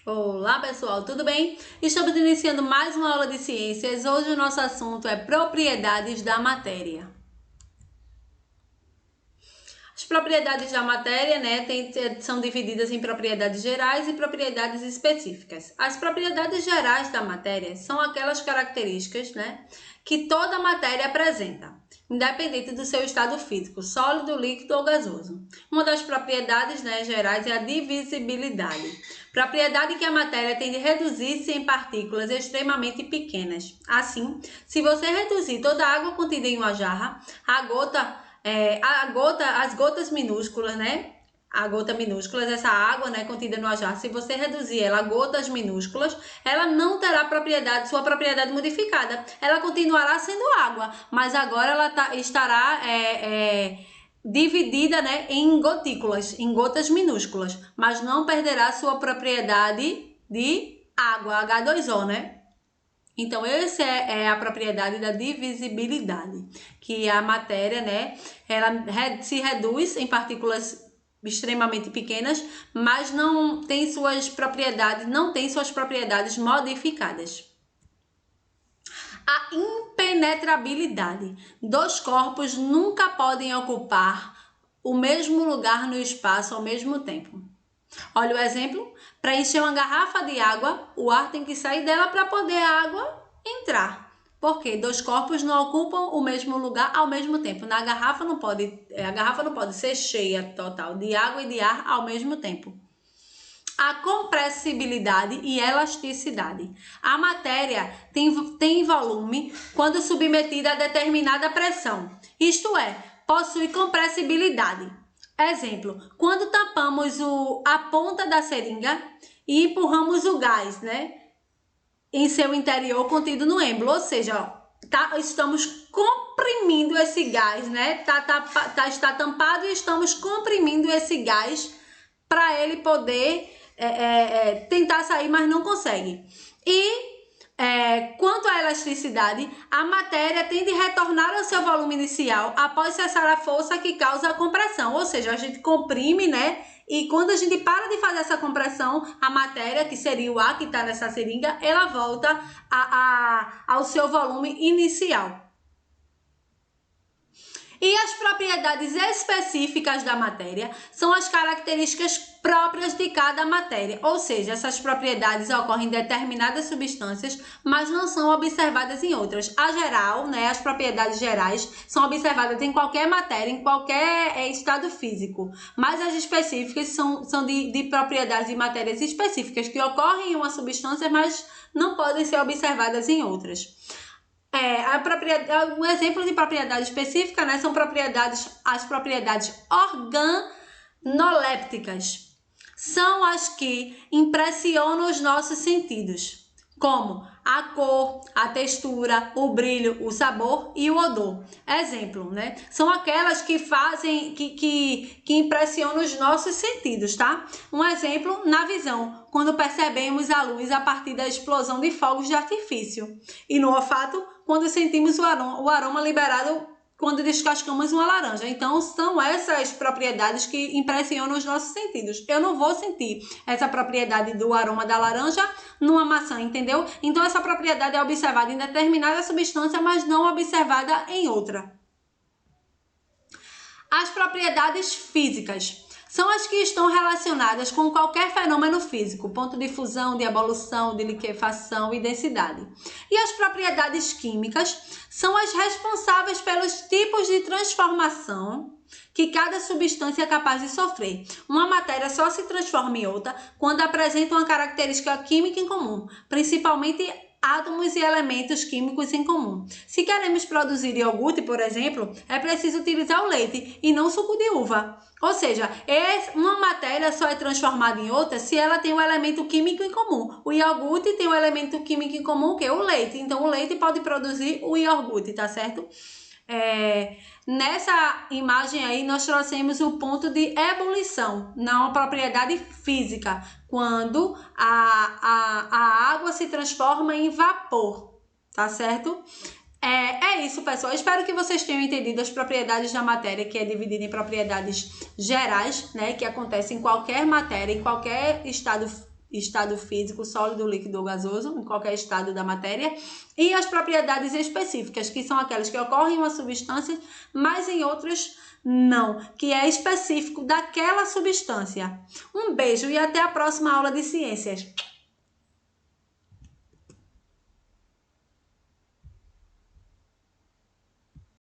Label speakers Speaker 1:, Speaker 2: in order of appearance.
Speaker 1: Olá pessoal, tudo bem? Estamos iniciando mais uma aula de ciências. Hoje o nosso assunto é propriedades da matéria. As propriedades da matéria, são divididas em propriedades gerais e propriedades específicas. As propriedades gerais da matéria são aquelas características, que toda matéria apresenta, independente do seu estado físico, sólido, líquido ou gasoso. Uma das propriedades, gerais é a divisibilidade. Propriedade que a matéria tem de reduzir-se em partículas extremamente pequenas. Assim, se você reduzir toda a água contida em uma jarra, as gotas minúsculas, a gota minúscula, essa água, contida no jarra, se você reduzir ela a gotas minúsculas, ela não terá sua propriedade modificada. Ela continuará sendo água, mas agora ela estará dividida, em gotículas, em gotas minúsculas, mas não perderá sua propriedade de água, H2O, Então, essa é a propriedade da divisibilidade, que a matéria, ela se reduz em partículas extremamente pequenas, mas não tem suas propriedades modificadas. A impenetrabilidade. Dois corpos nunca podem ocupar o mesmo lugar no espaço ao mesmo tempo. Olha o exemplo. Para encher uma garrafa de água, o ar tem que sair dela para poder a água entrar. Porque dois corpos não ocupam o mesmo lugar ao mesmo tempo. A garrafa não pode ser cheia total de água e de ar ao mesmo tempo. A compressibilidade e elasticidade. A matéria tem volume quando submetida a determinada pressão. Isto é, possui compressibilidade. Exemplo, quando tampamos a ponta da seringa e empurramos o gás, em seu interior contido no êmbolo, ou seja, estamos comprimindo esse gás, está tampado e estamos comprimindo esse gás para ele poder tentar sair, mas não consegue. Quanto à elasticidade, a matéria tende a retornar ao seu volume inicial após cessar a força que causa a compressão, ou seja, a gente comprime, e quando a gente para de fazer essa compressão, a matéria, que seria o ar que está nessa seringa, ela volta ao seu volume inicial. E as propriedades específicas da matéria são as características próprias de cada matéria, ou seja, essas propriedades ocorrem em determinadas substâncias, mas não são observadas em outras. A geral, as propriedades gerais são observadas em qualquer matéria, em qualquer estado físico, mas as específicas são de propriedades de matérias específicas que ocorrem em uma substância, mas não podem ser observadas em outras. Um exemplo de propriedade específica, são as propriedades organolépticas. São as que impressionam os nossos sentidos, como a cor, a textura, o brilho, o sabor e o odor. Exemplo, são aquelas que fazem, que impressionam os nossos sentidos, tá? Um exemplo, na visão, quando percebemos a luz a partir da explosão de fogos de artifício. E no olfato, quando sentimos o aroma liberado quando descascamos uma laranja. Então, são essas propriedades que impressionam os nossos sentidos. Eu não vou sentir essa propriedade do aroma da laranja numa maçã, entendeu? Então, essa propriedade é observada em determinada substância, mas não observada em outra. As propriedades físicas são as que estão relacionadas com qualquer fenômeno físico, ponto de fusão, de evolução, de liquefação e densidade. E as propriedades químicas são as responsáveis pelos tipos de transformação que cada substância é capaz de sofrer. Uma matéria só se transforma em outra quando apresenta uma característica química em comum, principalmente átomos e elementos químicos em comum. Se queremos produzir iogurte, por exemplo, é preciso utilizar o leite e não suco de uva. Ou seja, uma matéria só é transformada em outra se ela tem um elemento químico em comum. O iogurte tem um elemento químico em comum, que é o leite. Então, o leite pode produzir o iogurte, tá certo? Nessa imagem aí, nós trouxemos o ponto de ebulição, não a propriedade física, quando a água se transforma em vapor, tá certo? É isso, pessoal. Espero que vocês tenham entendido as propriedades da matéria, que é dividida em propriedades gerais, que acontecem em qualquer matéria, em qualquer estado estado físico, sólido, líquido ou gasoso, em qualquer estado da matéria, e as propriedades específicas, que são aquelas que ocorrem em uma substância, mas em outras não, que é específico daquela substância. Um beijo e até a próxima aula de ciências.